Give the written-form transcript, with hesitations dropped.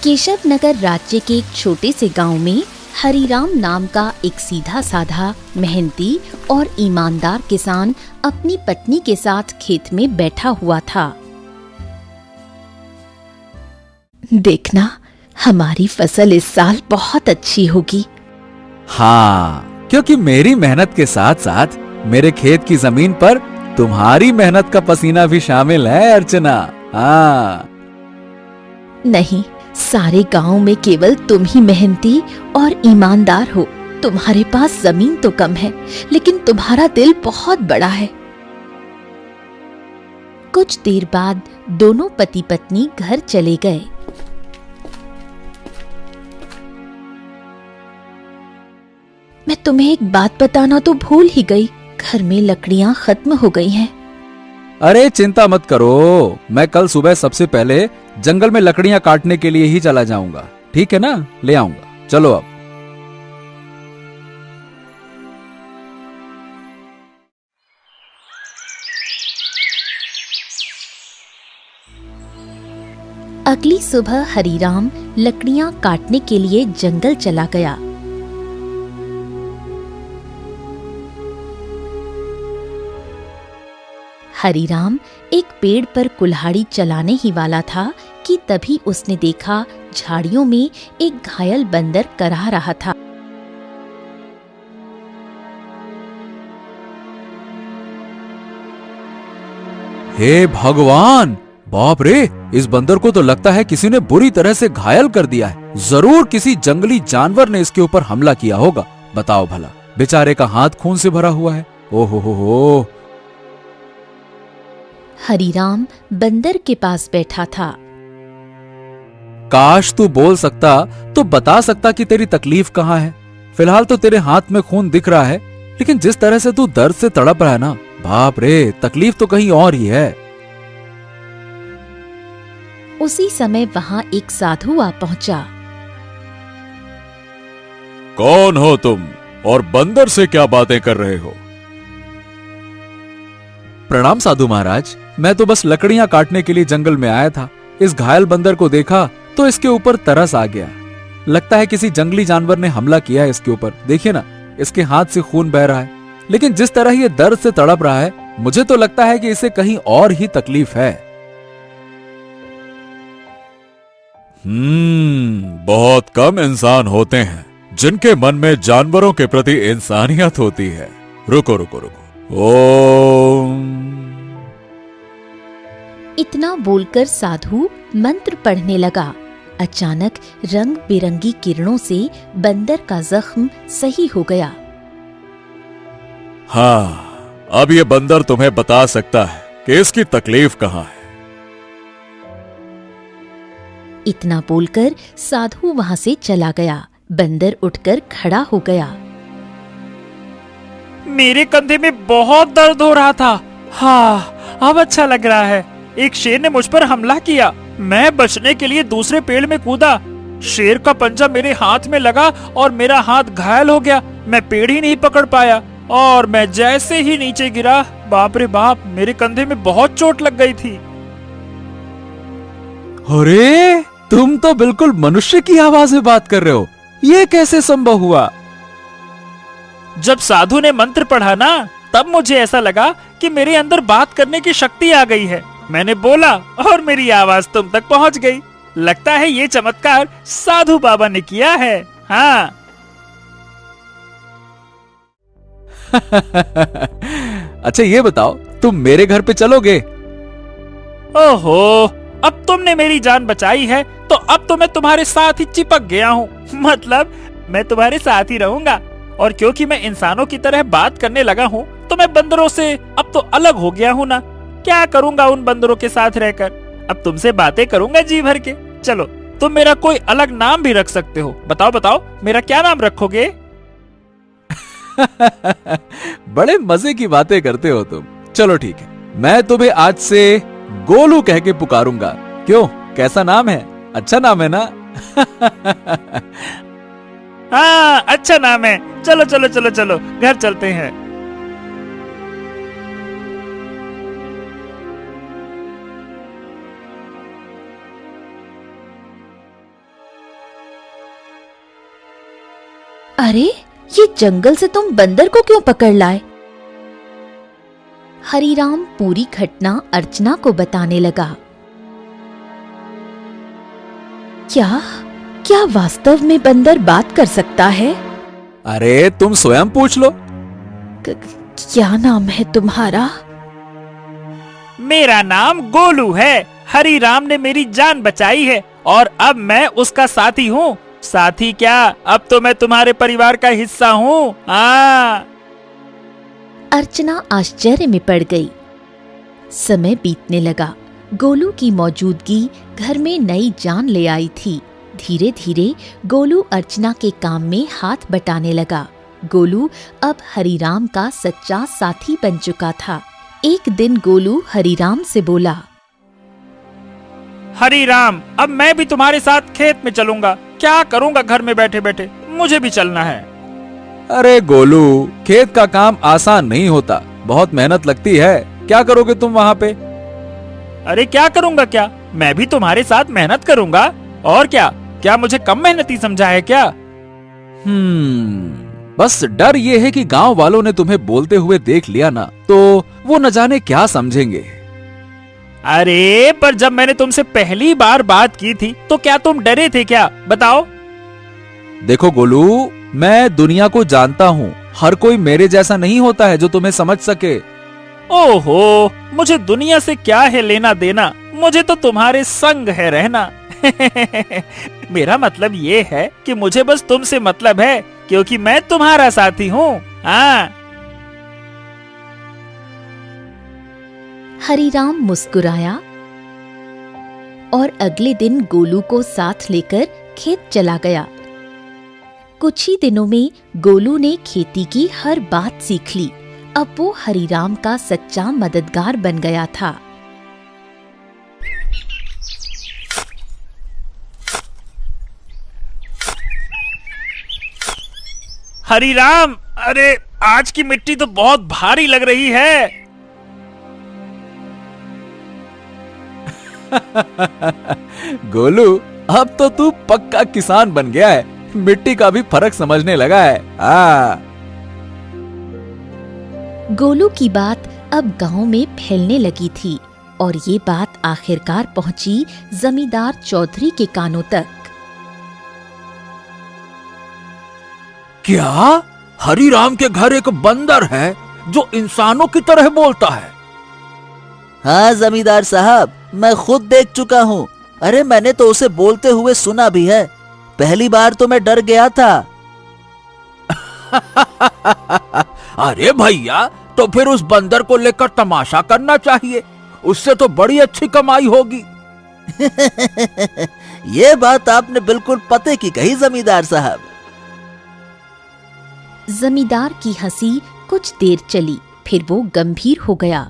केशव नगर राज्य के एक छोटे से गांव में हरिराम नाम का एक सीधा साधा, मेहनती और ईमानदार किसान अपनी पत्नी के साथ खेत में बैठा हुआ था। देखना, हमारी फसल इस साल बहुत अच्छी होगी। हाँ, क्योंकि मेरी मेहनत के साथ साथ मेरे खेत की जमीन पर तुम्हारी मेहनत का पसीना भी शामिल है अर्चना। हाँ। नहीं, सारे गांव में केवल तुम ही मेहनती और ईमानदार हो। तुम्हारे पास जमीन तो कम है, लेकिन तुम्हारा दिल बहुत बड़ा है। कुछ देर बाद दोनों पति पत्नी घर चले गए। मैं तुम्हें एक बात बताना तो भूल ही गई, घर में लकड़ियां खत्म हो गई हैं। अरे चिंता मत करो, मैं कल सुबह सबसे पहले जंगल में लकड़ियां काटने के लिए ही चला जाऊंगा। ठीक है ना, ले आऊंगा। चलो अब। अगली सुबह हरिराम लकड़ियां काटने के लिए जंगल चला गया। हरिराम एक पेड़ पर कुल्हाड़ी चलाने ही वाला था कि तभी उसने देखा झाड़ियों में एक घायल बंदर करहा रहा था। हे भगवान, बाप रे, इस बंदर को तो लगता है किसी ने बुरी तरह से घायल कर दिया है। जरूर किसी जंगली जानवर ने इसके ऊपर हमला किया होगा। बताओ भला, बेचारे का हाथ खून से भरा हुआ है। ओहो हो। हरिराम बंदर के पास बैठा था। काश तू बोल सकता तो बता सकता कि तेरी तकलीफ कहाँ है। फिलहाल तो तेरे हाथ में खून दिख रहा है, लेकिन जिस तरह से तू दर्द से तड़प रहा है ना, बाप रे, तकलीफ तो कहीं और ही है। उसी समय वहां एक साधु आ पहुंचा। कौन हो तुम और बंदर से क्या बातें कर रहे हो? प्रणाम साधु महाराज, मैं तो बस लकड़ियां काटने के लिए जंगल में आया था। इस घायल बंदर को देखा तो इसके ऊपर तरस आ गया। लगता है किसी जंगली जानवर ने हमला किया है इसके ऊपर। देखिए ना, इसके हाथ से खून बह रहा है, लेकिन जिस तरह ये दर्द से तड़प रहा है, मुझे तो लगता है कि इसे कहीं और ही तकलीफ है। बहुत कम इंसान होते हैं जिनके मन में जानवरों के प्रति इंसानियत होती है। रुको रुको रुको। ओम। इतना बोलकर साधु मंत्र पढ़ने लगा। अचानक रंग बिरंगी किरणों से बंदर का जख्म सही हो गया। हाँ, अब ये बंदर तुम्हें बता सकता है कि इसकी तकलीफ कहाँ है। इतना बोलकर साधु वहां से चला गया। बंदर उठकर खड़ा हो गया। मेरे कंधे में बहुत दर्द हो रहा था। हाँ, अब अच्छा लग रहा है। एक शेर ने मुझ पर हमला किया। मैं बचने के लिए दूसरे पेड़ में कूदा। शेर का पंजा मेरे हाथ में लगा और मेरा हाथ घायल हो गया। मैं पेड़ ही नहीं पकड़ पाया और मैं जैसे ही नीचे गिरा, बाप रे बाप, मेरे कंधे में बहुत चोट लग गई थी। अरे, तुम तो बिल्कुल मनुष्य की आवाज में बात कर रहे हो। ये कैसे संभव हुआ? जब साधु ने मंत्र पढ़ा ना, तब मुझे ऐसा लगा कि मेरे अंदर बात करने की शक्ति आ गई है। मैंने बोला और मेरी आवाज तुम तक पहुंच गई। लगता है ये चमत्कार साधु बाबा ने किया है। हाँ। अच्छा ये बताओ, तुम मेरे घर पे चलोगे? ओहो, अब तुमने मेरी जान बचाई है, तो अब तो मैं तुम्हारे साथ ही चिपक गया हूँ। मतलब मैं तुम्हारे साथ ही रहूंगा। और क्योंकि मैं इंसानों की तरह बात करने लगा हूँ, तो मैं बंदरों से अब तो अलग हो गया हूँ ना। क्या करूंगा उन बंदरों के साथ रहकर? अब तुमसे बातें करूंगा जी भर के। चलो, तुम मेरा कोई अलग नाम भी रख सकते हो। बताओ बताओ, मेरा क्या नाम रखोगे? बड़े मजे की बातें करते हो तुम। चलो ठीक है, मैं तुम्हें आज से गोलू कह के पुकारूंगा। क्यों, कैसा नाम है? अच्छा नाम है ना? हाँ, अच्छा नाम है। चलो चलो चलो चलो, घर चलते हैं। अरे, ये जंगल से तुम बंदर को क्यों पकड़ लाए? हरीराम पूरी घटना अर्चना को बताने लगा। क्या क्या वास्तव में बंदर बात कर सकता है? अरे तुम स्वयं पूछ लो। क्या नाम है तुम्हारा? मेरा नाम गोलू है। हरीराम ने मेरी जान बचाई है और अब मैं उसका साथी हूँ। साथी क्या, अब तो मैं तुम्हारे परिवार का हिस्सा हूँ। अर्चना आश्चर्य में पड़ गई। समय बीतने लगा। गोलू की मौजूदगी घर में नई जान ले आई थी। धीरे धीरे गोलू अर्चना के काम में हाथ बटाने लगा। गोलू अब हरीराम का सच्चा साथी बन चुका था। एक दिन गोलू हरीराम से बोला, हरीराम, अब मैं भी तुम्हारे साथ खेत में चलूंगा। क्या करूंगा घर में बैठे बैठे, मुझे भी चलना है। अरे गोलू, खेत का काम आसान नहीं होता, बहुत मेहनत लगती है। क्या करोगे तुम वहाँ पे? अरे क्या करूंगा क्या, मैं भी तुम्हारे साथ मेहनत करूंगा। और क्या, क्या मुझे कम मेहनती समझा है क्या? बस डर ये है कि गांव वालों ने तुम्हें बोलते हुए देख लिया ना, तो वो न जाने क्या समझेंगे। अरे पर जब मैंने तुमसे पहली बार बात की थी तो क्या तुम डरे थे क्या, बताओ? देखो गोलू, मैं दुनिया को जानता हूँ। हर कोई मेरे जैसा नहीं होता है जो तुम्हें समझ सके। ओहो, मुझे दुनिया से क्या है लेना देना, मुझे तो तुम्हारे संग है रहना। मेरा मतलब ये है कि मुझे बस तुमसे मतलब है, क्योंकि मैं तुम्हारा साथी हूँ। हरीराम मुस्कुराया और अगले दिन गोलू को साथ लेकर खेत चला गया। कुछ ही दिनों में गोलू ने खेती की हर बात सीख ली। अब वो हरीराम का सच्चा मददगार बन गया था। हरीराम, अरे आज की मिट्टी तो बहुत भारी लग रही है। गोलू, अब तो तू पक्का किसान बन गया है। मिट्टी का भी फर्क समझने लगा है। गोलू की बात अब गांव में फैलने लगी थी और ये बात आखिरकार पहुंची जमींदार चौधरी के कानों तक। क्या हरीराम के घर एक बंदर है जो इंसानों की तरह बोलता है? हाँ जमींदार साहब, मैं खुद देख चुका हूँ। अरे मैंने तो उसे बोलते हुए सुना भी है। पहली बार तो मैं डर गया था। अरे भैया, तो फिर उस बंदर को लेकर तमाशा करना चाहिए, उससे तो बड़ी अच्छी कमाई होगी। ये बात आपने बिल्कुल पते की कही जमींदार साहब। जमींदार की हंसी कुछ देर चली, फिर वो गंभीर हो गया।